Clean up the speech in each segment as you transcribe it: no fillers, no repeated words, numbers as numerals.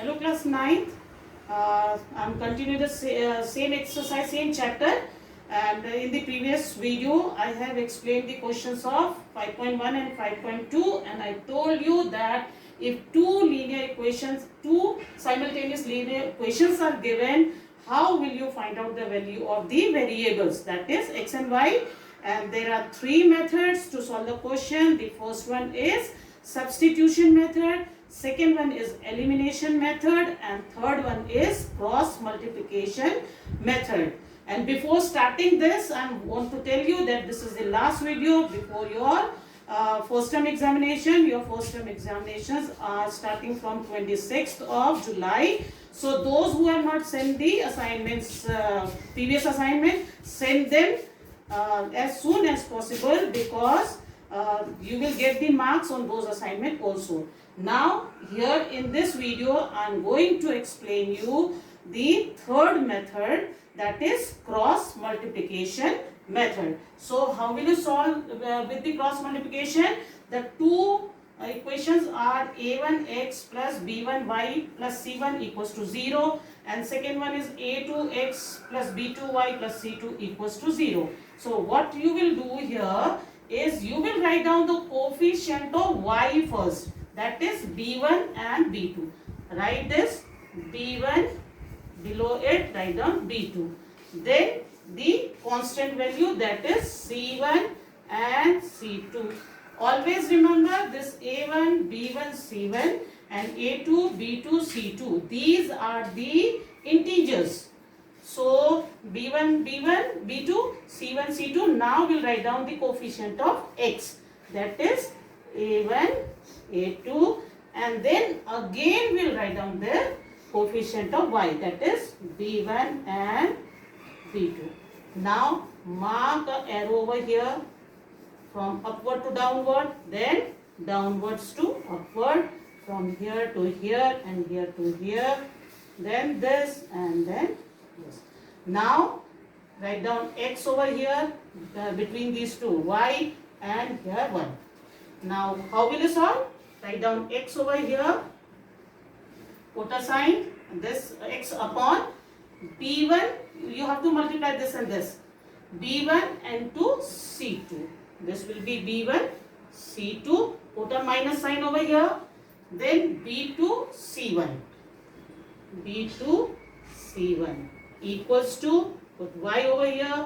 Hello class 9th. I'm continuing the same exercise, same chapter, and in the previous video I have explained the questions of 5.1 and 5.2, and I told you that if two simultaneous linear equations are given, how will you find out the value of the variables, that is x and y. And there are three methods to solve the question. The first one is substitution method, second one is elimination method, and third one is cross multiplication method. And before starting this, I want to tell you that this is the last video before your first term examination. Your first term examinations are starting from 26th of July. So those who have not sent the assignments, previous assignment, send them as soon as possible, because you will get the marks on those assignments also. Now here in this video I am going to explain you the third method, that is cross multiplication method. So how will you solve with the cross multiplication? The two equations are a1x plus b1y plus c1 equals to 0, and second one is a2x plus b2y plus c2 equals to 0. So what you will do here is you will write down the coefficient of y first, that is b1 and b2. Write this b1, below it write down b2. Then the constant value, that is c1 and c2. Always remember this a1, b1, c1 and a2, b2, c2. These are the integers. So b1, b1, b2, c1, c2. Now we'll write down the coefficient of x, that is a1, a2, and then again we'll write down the coefficient of y, that is b1 and b2. Now mark an arrow over here from upward to downward, then downwards to upward, from here to here and here to here, then this and then this. Now write down x over here between these two, y, and here 1. Now how will you solve? Write down x over here, put a sign, this x upon b1, you have to multiply this and this, b1 and to c2. This will be b1, c2, put a minus sign over here, then b2, c1. b2, c1 equals to, put y over here,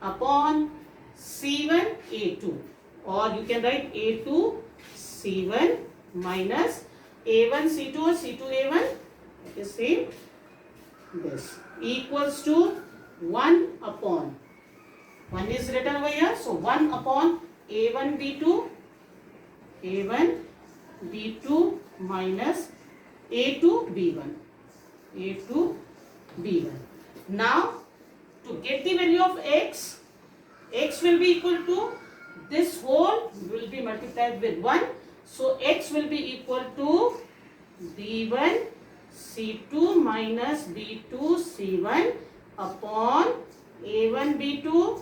upon c1, a2. Or you can write a2, c1 minus a1, c2 or c2, a1. Okay, same. This equals to 1 upon. 1 is written over here. So 1 upon a1, b2, a1, b2 minus a2, b1, a2, b1. Now to get the value of x, x will be equal to, this whole will be multiplied with 1. So x will be equal to b1 c2 minus b2 c1 upon a1 b2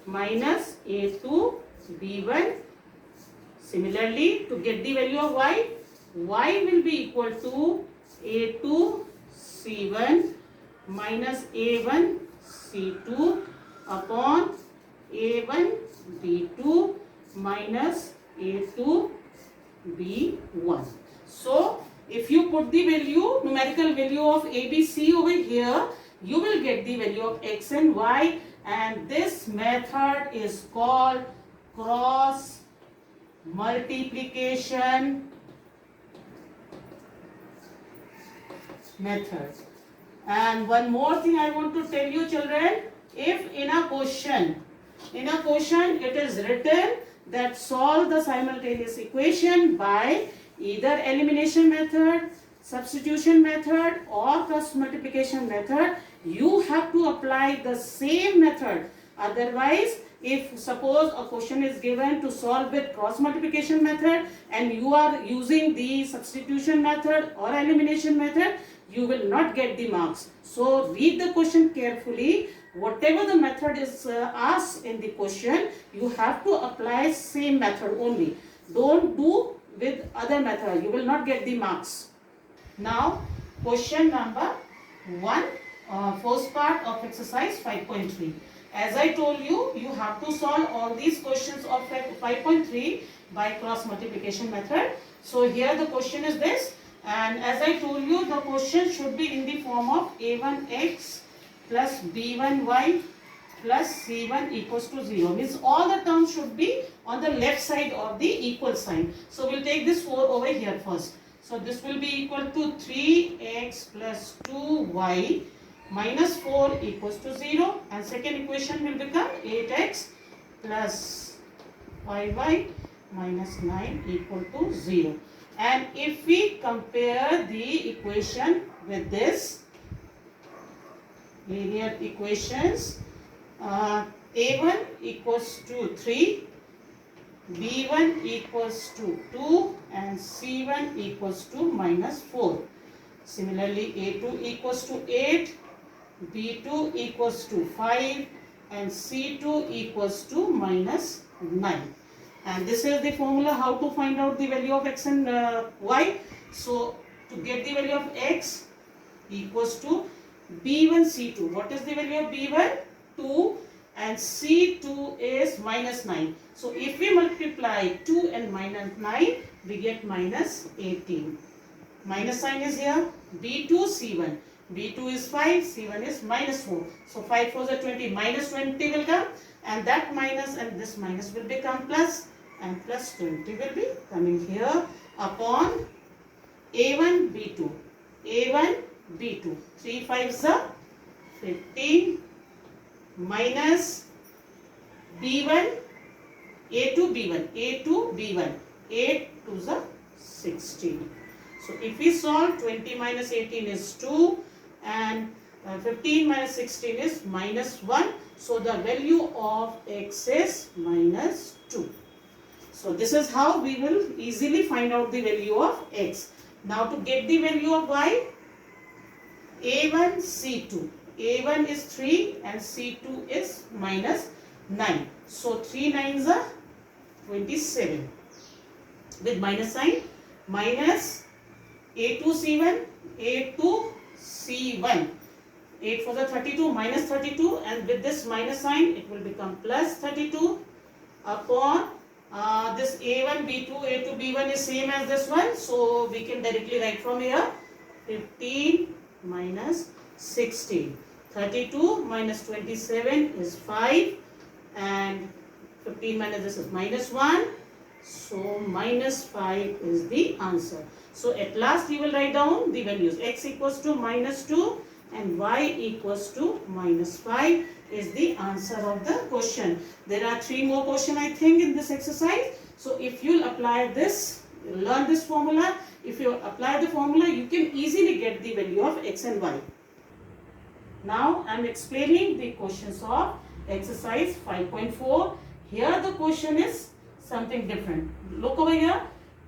minus a2 b1. Similarly, to get the value of y, y will be equal to a2 c1 minus a1 c2 upon a1 b2 minus a2 b1. So if you put the value, numerical value of ABC over here, you will get the value of x and y, and this method is called cross multiplication method. And one more thing I want to tell you, children, if in a question it is written that solve the simultaneous equation by either elimination method, substitution method or cross multiplication method, you have to apply the same method. Otherwise, if suppose a question is given to solve with cross multiplication method and you are using the substitution method or elimination method, you will not get the marks. So read the question carefully. Whatever the method is asked in the question, you have to apply same method only. Don't do with other method, you will not get the marks. Now, question number 1, first part of exercise 5.3. As I told you, you have to solve all these questions of 5.3 by cross multiplication method. So here the question is this, and as I told you, the question should be in the form of a1x plus b1y plus c1 equals to 0. Means all the terms should be on the left side of the equal sign. So we'll take this 4 over here first. So this will be equal to 3x plus 2y minus 4 equals to 0, and second equation will become 8x plus 5y minus 9 equal to 0. And if we compare the equation with this linear equations, a1 equals to 3, b1 equals to 2 and c1 equals to minus 4. Similarly, a2 equals to 8, b2 equals to 5 and c2 equals to minus 9. And this is the formula how to find out the value of x and y. So to get the value of x equals to b1 c2. What is the value of b1? 2 and c2 is minus 9. So if we multiply 2 and minus 9, we get minus 18. Minus sign is here. b2 c1. b2 is 5, c1 is minus 4. So 5 4s are 20, minus 20 will come, and that minus and this minus will become plus, and plus 20 will be coming here upon a1 b2. a1 b2. 3 5s are 15 minus b1 a2 b1 a2 b1 8 2s are 16. So if we solve, 20 minus 18 is 2 and 15 minus 16 is minus 1. So the value of x is minus 2. So this is how we will easily find out the value of x. Now to get the value of y, a1 c2. a1 is 3 and c2 is minus 9. So 3 9s are 27 with minus sign, minus a2 c1, a2 c1. 8 4s are 32, minus 32, and with this minus sign it will become plus 32 upon this a1 b2 a2 b1 is same as this one, so we can directly write from here 15 minus 16. 32 minus 27 is 5 and 15 minus this is minus 1, so minus 5 is the answer. So at last you will write down the values. X equals to minus 2 and y equals to minus 5 is the answer of the question. There are 3 more questions I think in this exercise. So if you apply this, learn this formula, if you apply the formula, you can easily get the value of x and y. Now I am explaining the questions of exercise 5.4. Here the question is something different. Look over here.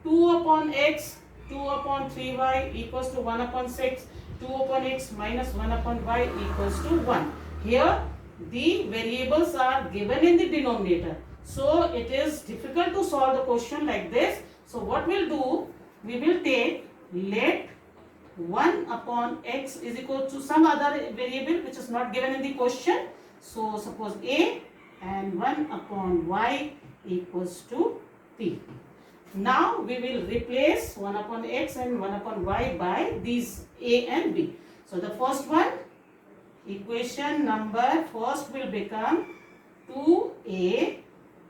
2 upon x, 2 upon 3y equals to 1 upon 6. 2 upon x minus 1 upon y equals to 1. Here the variables are given in the denominator. So it is difficult to solve the question like this. So what we'll do, we will take let 1 upon x is equal to some other variable which is not given in the question. So suppose a, and 1 upon y equals to p. Now we will replace 1 upon x and 1 upon y by these a and b. So the first one, equation number first will become 2a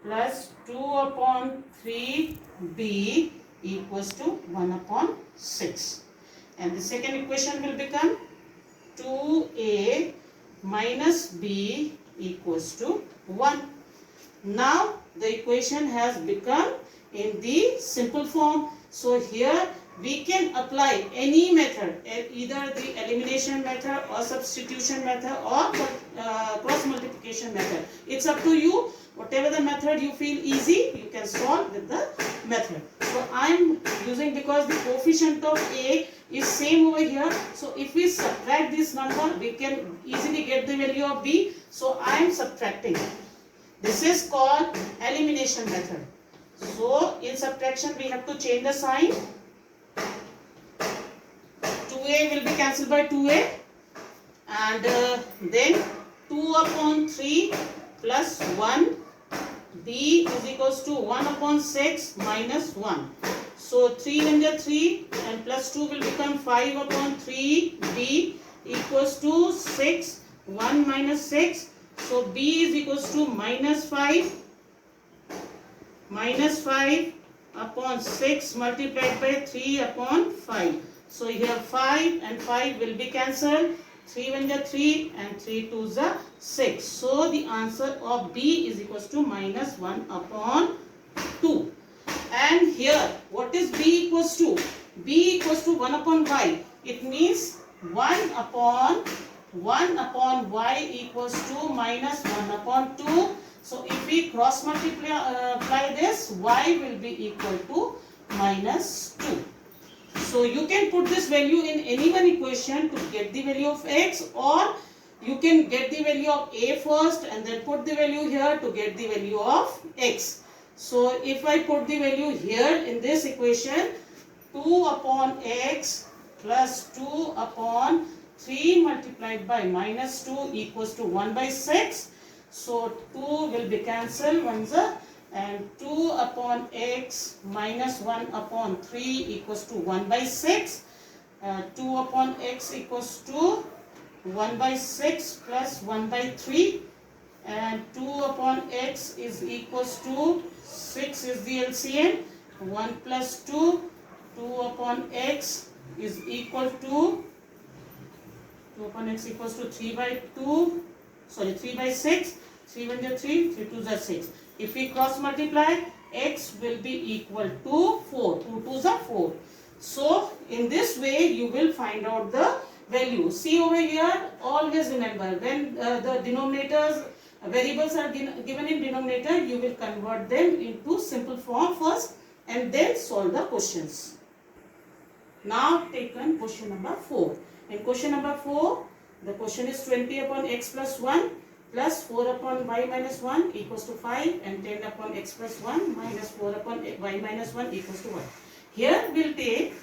plus 2 upon 3b equals to 1 upon 6. And the second equation will become 2a minus b equals to 1. Now the equation has become in the simple form. So here we can apply any method, either the elimination method or substitution method or cross multiplication method. It's up to you. Whatever the method you feel easy, you can solve with the method. So I am using, because the coefficient of a is same over here. So if we subtract this number, we can easily get the value of b. So I am subtracting. This is called elimination method. So in subtraction we have to change the sign. 2a will be cancelled by 2a, and then 2 upon 3 plus 1, b is equals to 1 upon 6 minus 1. So 3 when the 3 and plus 2 will become 5 upon 3, b equals to 6, 1 minus 6. So b is equals to minus 5 upon 6 multiplied by 3 upon 5. So here 5 and 5 will be cancelled. 3 1 is 3 and 3 2 is 6. So the answer of B is equals to minus 1 upon 2. And here what is B equals to? B equals to 1 upon y. It means 1 upon y equals to minus 1 upon 2. So if we cross multiply this, y will be equal to minus 2. So you can put this value in any one equation to get the value of x, or you can get the value of a first and then put the value here to get the value of x. So if I put the value here in this equation, 2 upon x plus 2 upon 3 multiplied by minus 2 equals to 1 by 6. So 2 will be cancelled, and 2 upon x minus 1 upon 3 equals to 1 by 6. 2 upon x equals to 1 by 6 plus 1 by 3, and 2 upon x is equals to 6 is the LCM. 1 plus 2, 2 upon x is equal to 2 upon x equals to 3 by 6. 3 1 is 3, 3 2 is 6. If we cross multiply, x will be equal to 4. 2 2 is 4. So in this way you will find out the value. See over here, always remember, when the denominators variables are given in denominator, you will convert them into simple form first and then solve the questions. Now taken question number 4. In question number 4, the question is 20 upon x plus 1 plus 4 upon y minus 1 equals to 5, and 10 upon x plus 1 minus 4 upon y minus 1 equals to 1. Here we'll take,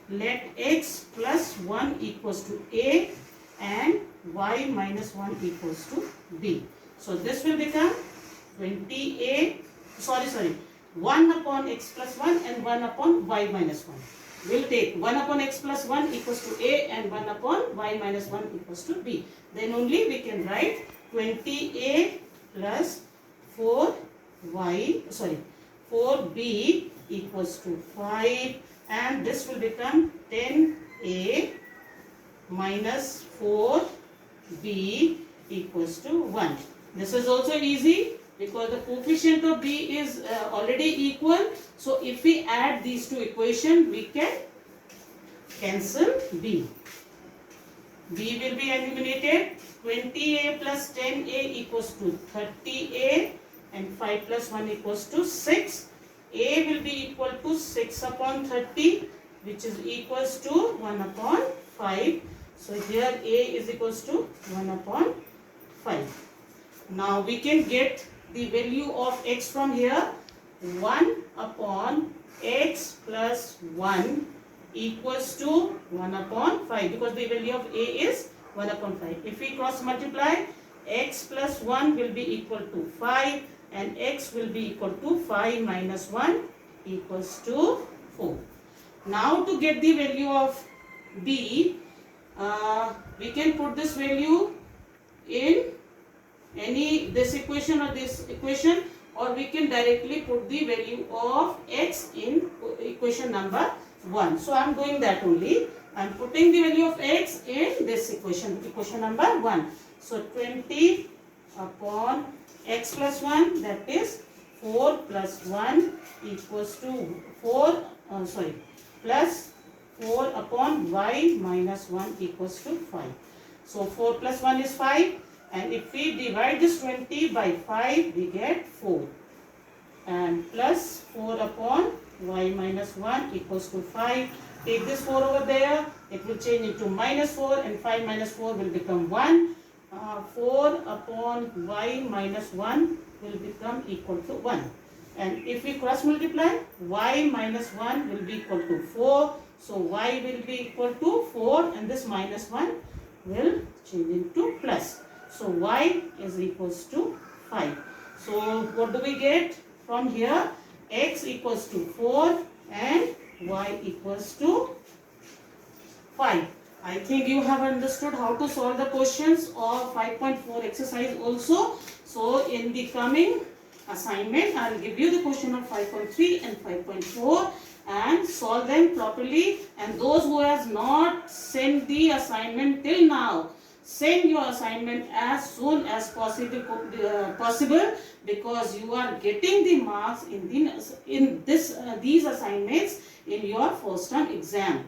let x plus 1 equals to a and y minus 1 equals to b. So this will become 1 upon x plus 1 and 1 upon y minus 1. We'll take 1 upon x plus 1 equals to a and 1 upon y minus 1 equals to b. Then only we can write 20a plus 4b equals to 5, and this will become 10a minus 4b equals to 1. This is also easy because the coefficient of b is already equal. So if we add these two equations, we can cancel b. b will be eliminated. 20a plus 10a equals to 30a, and 5 plus 1 equals to 6. A will be equal to 6 upon 30, which is equals to 1 upon 5. So here a is equals to 1 upon 5. Now we can get the value of x from here. 1 upon x plus 1 equals to 1 upon 5, because the value of a is 1 upon 5. If we cross multiply, x plus 1 will be equal to 5, and x will be equal to 5 minus 1 equals to 4. Now to get the value of b, we can put this value in this equation or this equation, or we can directly put the value of x in equation number 1. So I am doing that only. I am putting the value of x in this equation number 1. So 20 upon x plus 1, that is 4 plus 1 equals to plus 4 upon y minus 1 equals to 5. So 4 plus 1 is 5, and if we divide this 20 by 5, we get 4, and plus 4 upon y minus 1 equals to 5. Take this 4 over there, it will change into minus 4, and 5 minus 4 will become 1. 4 upon y minus 1 will become equal to 1. And if we cross multiply, y minus 1 will be equal to 4. So y will be equal to 4 and this minus 1 will change into plus. So y is equals to 5. So what do we get from here? X equals to 4 and y equals to 5. I think you have understood how to solve the questions of 5.4 exercise also. So in the coming assignment, I will give you the question of 5.3 and 5.4 and solve them properly. And those who has not sent the assignment till now, send your assignment as soon as possible, because you are getting the marks in these assignments in your first term exam.